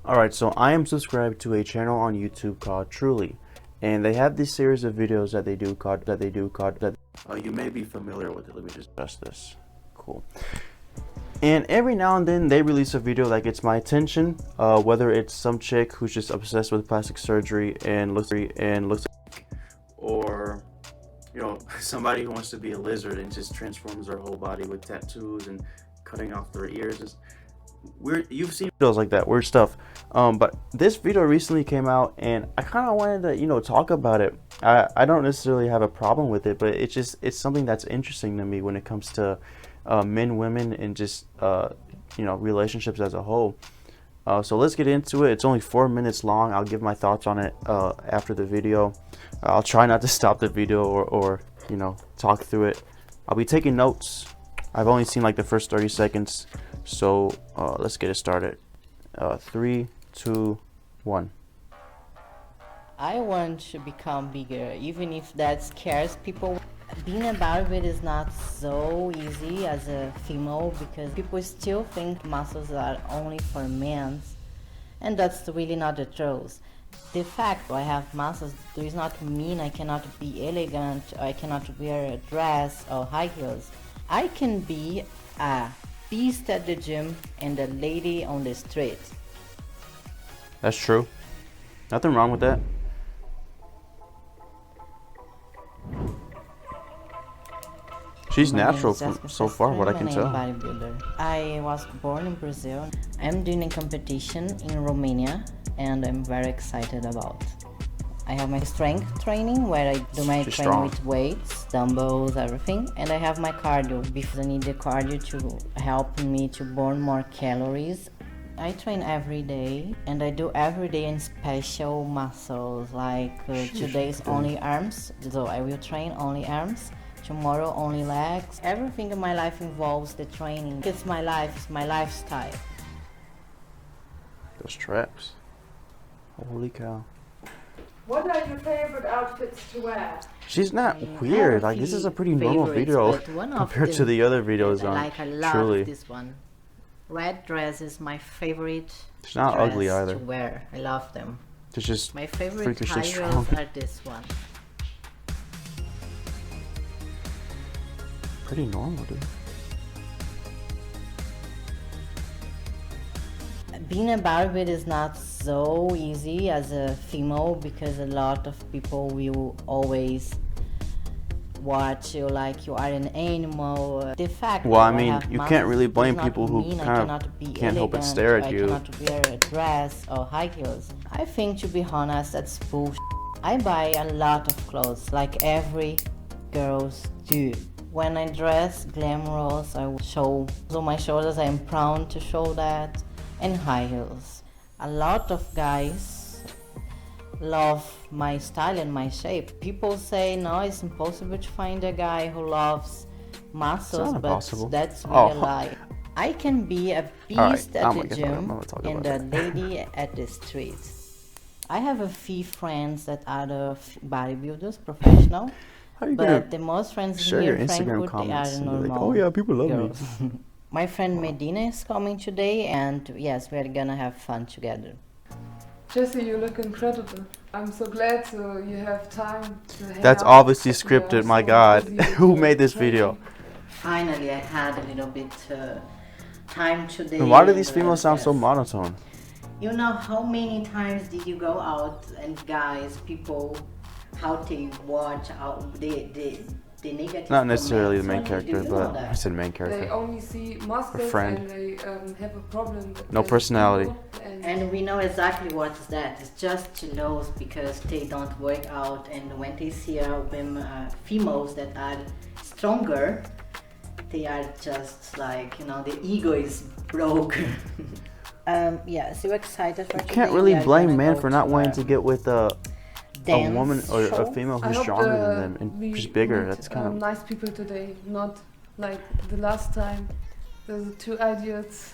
Alright, so I am subscribed to a channel on YouTube called Truly, and they have this series of videos that they do called you may be familiar with it. Let me just adjust this. Cool. And every now and then they release a video that gets my attention, whether it's some chick who's just obsessed with plastic surgery and looks like, or somebody who wants to be a lizard and just transforms their whole body with tattoos and cutting off their ears. It's weird. You've seen videos like that, weird stuff. But this video recently came out, and I kind of wanted to talk about it. I don't necessarily have a problem with it, but it's something that's interesting to me when it comes to men, women, and just relationships as a whole. So let's get into it. It's only 4 minutes long. I'll give my thoughts on it after the video. I'll try not to stop the video or talk through it. I'll be taking notes. I've only seen like the first 30 seconds, so let's get it started. 3, 2, 1. I want to become bigger, even if that scares people. Being a bodybuilder is not so easy as a female because people still think muscles are only for men, and that's really not the truth. The fact I have muscles does not mean I cannot be elegant, or I cannot wear a dress or high heels. I can be a beast at the gym and a lady on the street. That's true. Nothing wrong with that. She's natural from so far, what I can tell. Bodybuilder. I was born in Brazil. I'm doing a competition in Romania, and I'm very excited about. I have my strength training where I do my training with weights, dumbbells, everything, and I have my cardio because I need the cardio to help me to burn more calories. I train every day, and I do every day in special muscles, like today's only arms, so I will train only arms. Tomorrow only legs. Everything in my life involves the training. It's my life, it's my lifestyle. Those traps. Holy cow. What are your favorite outfits to wear? She's not weird. Like, this is a pretty normal video compared to the other videos on I love Truly. This one. Red dress is my favorite. She's not dress ugly either. To wear. I love them. It's just my favorite freakishly strong. heels are this one. Pretty normal, dude. Being a bodybuilder is not so easy as a female because a lot of people will always watch you like you are an animal. The fact well, I that mean, you can't really blame people who kind of can't help but stare at you. I cannot wear a dress or high heels. I think, to be honest, that's bullshit. I buy a lot of clothes like every girls do. When I dress glamorous, I will show on my shoulders. I am proud to show that, and high heels. A lot of guys love my style and my shape. People say no, it's impossible to find a guy who loves muscles, but that's really a lie. I can be a beast at the gym and a lady at the street. I have a few friends that are the bodybuilders, professional. But the most friends here in Frankfurt, they are normal like, oh yeah, people love girls. me. My friend Medina is coming today, and yes, we're gonna have fun together. Jesse, you look incredible. I'm so glad you have time to hang That's out. obviously scripted, my god. Who made this video? Finally, I had a little bit time today. And why do these females sound so monotone? You know, how many times did you go out and guys, people, how they watch out the negative. Not necessarily the main comments? character, but I said main character. They only see muscles and they have a problem with no personality. And we know exactly what is that. It's just to lose because they don't work out, and when they see women, females that are stronger, they are just like, the ego is broke. Yeah, so excited for today. You can't really blame men for not wanting to get with a woman or a female who's stronger than them and just bigger. That's kind of nice people today, not like the last time. There's 2 idiots.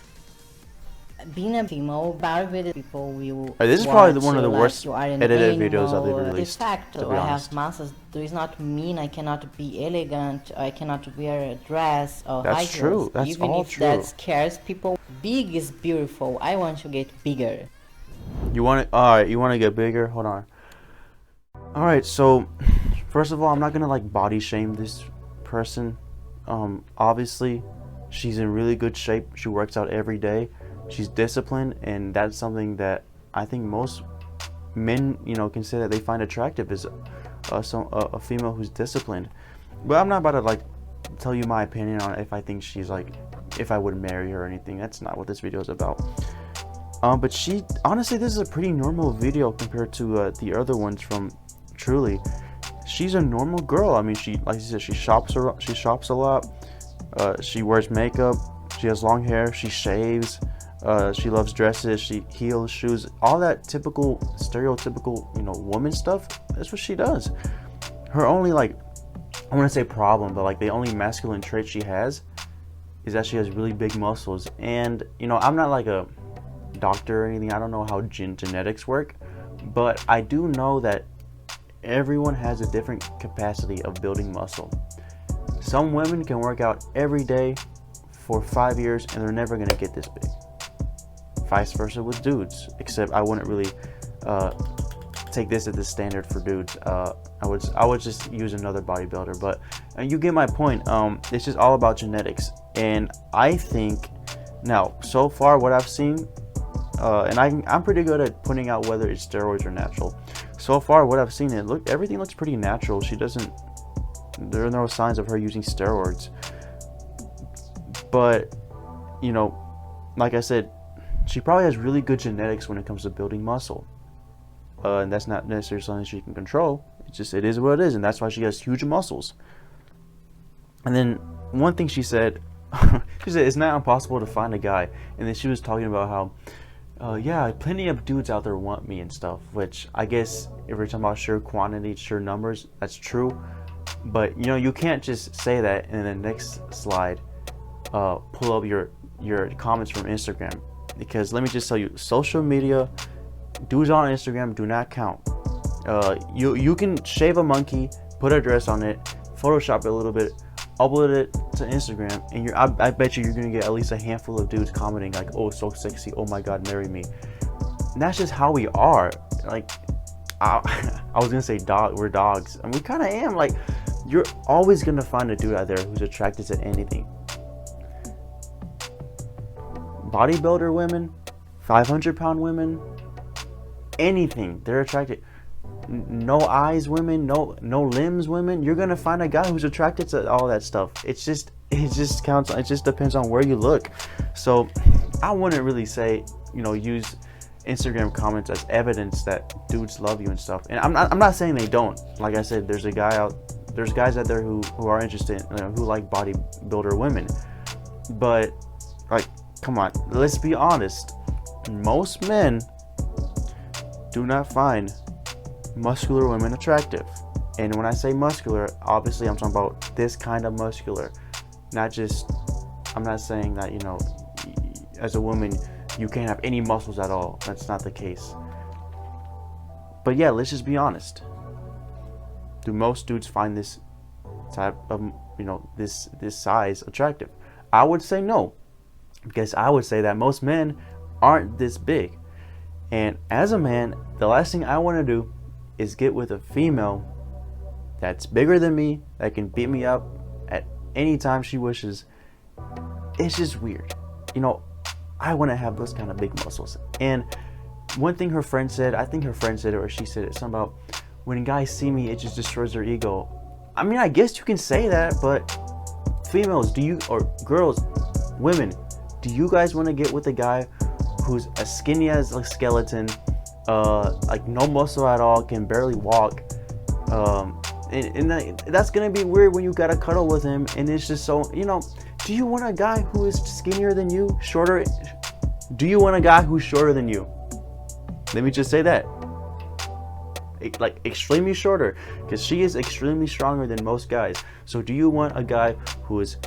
Being a female, bodybuilder people will. This is probably one of the worst edited videos I've ever released. The fact that I have muscles does not mean I cannot be elegant. I cannot wear a dress or high heels. That's true. That's even all if true. that scares people. Big is beautiful. I want to get bigger. You want it? All right. You want to get bigger? Hold on. All right. So, first of all, I'm not gonna like body shame this person. Obviously, she's in really good shape. She works out every day. She's disciplined, and that's something that I think most men, can say that they find attractive is a female who's disciplined. But I'm not about to like tell you my opinion on if I think she's like, if I would marry her or anything. That's not what this video is about. But she, honestly, this is a pretty normal video compared to the other ones from Truly. She's a normal girl. I mean, she, like I said, she shops a lot. She wears makeup. She has long hair. She shaves. She loves dresses. She heels, shoes, all that typical, stereotypical, woman stuff. That's what she does. Her only, like, I want to say problem, but like the only masculine trait she has is that she has really big muscles. And I'm not like a doctor or anything. I don't know how genetics work, but I do know that everyone has a different capacity of building muscle. Some women can work out every day for 5 years and they're never going to get this big. Vice versa with dudes, except I wouldn't really take this as the standard for dudes. I would just use another bodybuilder, but you get my point. It's just all about genetics. And I think now, so far what I've seen, and I'm pretty good at pointing out whether it's steroids or natural. So far what I've seen, everything looks pretty natural. There are no signs of her using steroids. But like I said, she probably has really good genetics when it comes to building muscle. And that's not necessarily something she can control. It is what it is, and that's why she has huge muscles. And then one thing she said, she said it's not impossible to find a guy. And then she was talking about how, yeah, plenty of dudes out there want me and stuff. Which I guess if we're talking about sheer quantity, sheer numbers, that's true. But you can't just say that and then the next slide pull up your comments from Instagram. Because let me just tell you, social media, dudes on Instagram do not count. You can shave a monkey, put a dress on it, Photoshop it a little bit, upload it to Instagram, and I bet you're gonna get at least a handful of dudes commenting like, "Oh, so sexy! Oh my God, marry me." And that's just how we are. Like, I was gonna say we're dogs, and we kind of am. Like, you're always gonna find a dude out there who's attracted to anything. Bodybuilder women, 500-pound women, anything, they're attracted. No eyes women, no limbs women, you're gonna find a guy who's attracted to all that stuff. It just counts. It just depends on where you look. So I wouldn't really say use Instagram comments as evidence that dudes love you and stuff. And I'm not saying they don't. Like I said, there's guys out there who are interested, who like bodybuilder women. But like, come on, let's be honest. Most men do not find muscular women attractive. And when I say muscular, obviously I'm talking about this kind of muscular. I'm not saying that, as a woman, you can't have any muscles at all. That's not the case. But yeah, let's just be honest. Do most dudes find this type of, this size attractive? I would say no. Because I would say that most men aren't this big. And as a man, the last thing I want to do is get with a female that's bigger than me, that can beat me up at any time she wishes. It's just weird. I want to have those kind of big muscles. And one thing her friend said, I think her friend said it, or she said it, something about when guys see me, it just destroys their ego. I mean, I guess you can say that, but females, or girls, women, do you guys want to get with a guy who's as skinny as a skeleton, like no muscle at all, can barely walk, and that's gonna be weird when you gotta cuddle with him, and it's just so, do you want a guy who is skinnier than you, shorter? Do you want a guy who's shorter than you? Let me just say that, like extremely shorter, because she is extremely stronger than most guys. So do you want a guy who is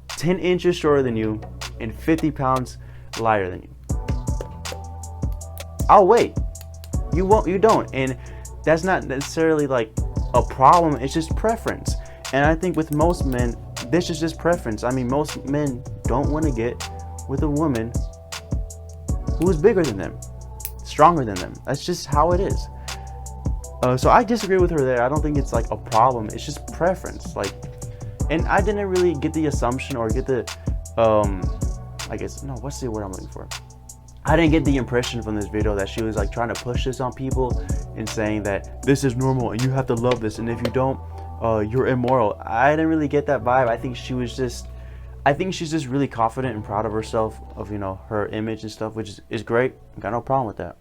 10 inches shorter than you and 50 pounds lighter than you? I'll wait. You don't. And that's not necessarily like a problem. It's just preference. And I think with most men, this is just preference. I mean, most men don't want to get with a woman who is bigger than them. It's stronger than them. That's just how it is. So I disagree with her there. I don't think it's like a problem. It's just preference. Like, and I didn't really get the assumption or get the, I guess, no, what's the word I'm looking for? I didn't get the impression from this video that she was like trying to push this on people and saying that this is normal and you have to love this, and if you don't, you're immoral. I didn't really get that vibe. I think she's just really confident and proud of herself, of, you know, her image and stuff, which is great. I got no problem with that.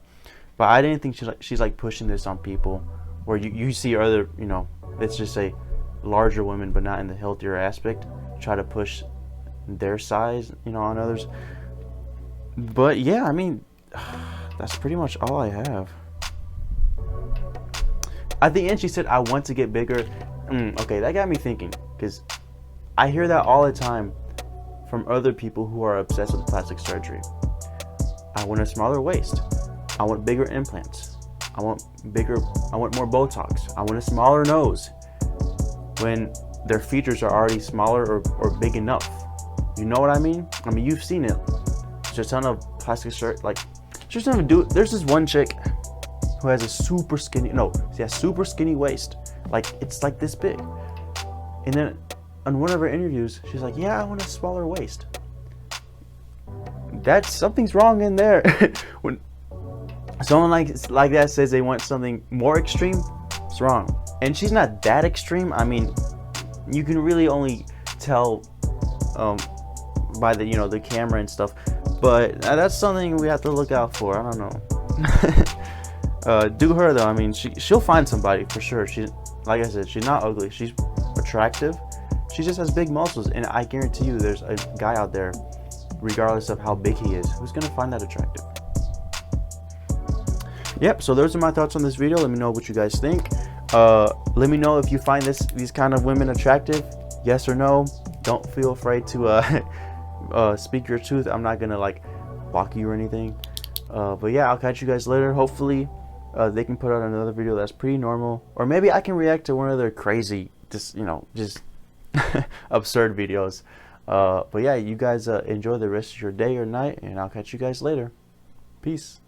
But I didn't think she's like pushing this on people, where you see other, you know, let's just say larger women, but not in the healthier aspect, try to push their size, you know, on others. But yeah, I mean, that's pretty much all I have. At the end, she said, I want to get bigger. Okay, that got me thinking, because I hear that all the time from other people who are obsessed with plastic surgery. I want a smaller waist. I want bigger implants. I want more Botox. I want a smaller nose. When their features are already smaller or big enough. You know what I mean? I mean, you've seen it. There's a ton of plastic surgery, like, there's this one chick who has a super skinny waist. Like, it's like this big. And then on one of her interviews, she's like, yeah, I want a smaller waist. Something's wrong in there. When someone like that says they want something more extreme, it's wrong. And she's not that extreme. I mean, you can really only tell by the, you know, the camera and stuff. But that's something we have to look out for. I don't know. Do her though. I mean, she'll find somebody for sure. She, like I said, she's not ugly. She's attractive. She just has big muscles, and I guarantee you, there's a guy out there, regardless of how big he is, who's gonna find that attractive. Yep. So those are my thoughts on this video. Let me know what you guys think. Let me know if you find these kind of women attractive. Yes or no. Don't feel afraid to speak your truth. I'm not gonna like block you or anything. But yeah, I'll catch you guys later. Hopefully they can put out another video that's pretty normal, or maybe I can react to one of their crazy, just absurd videos. But yeah, you guys enjoy the rest of your day or night, and I'll catch you guys later. Peace.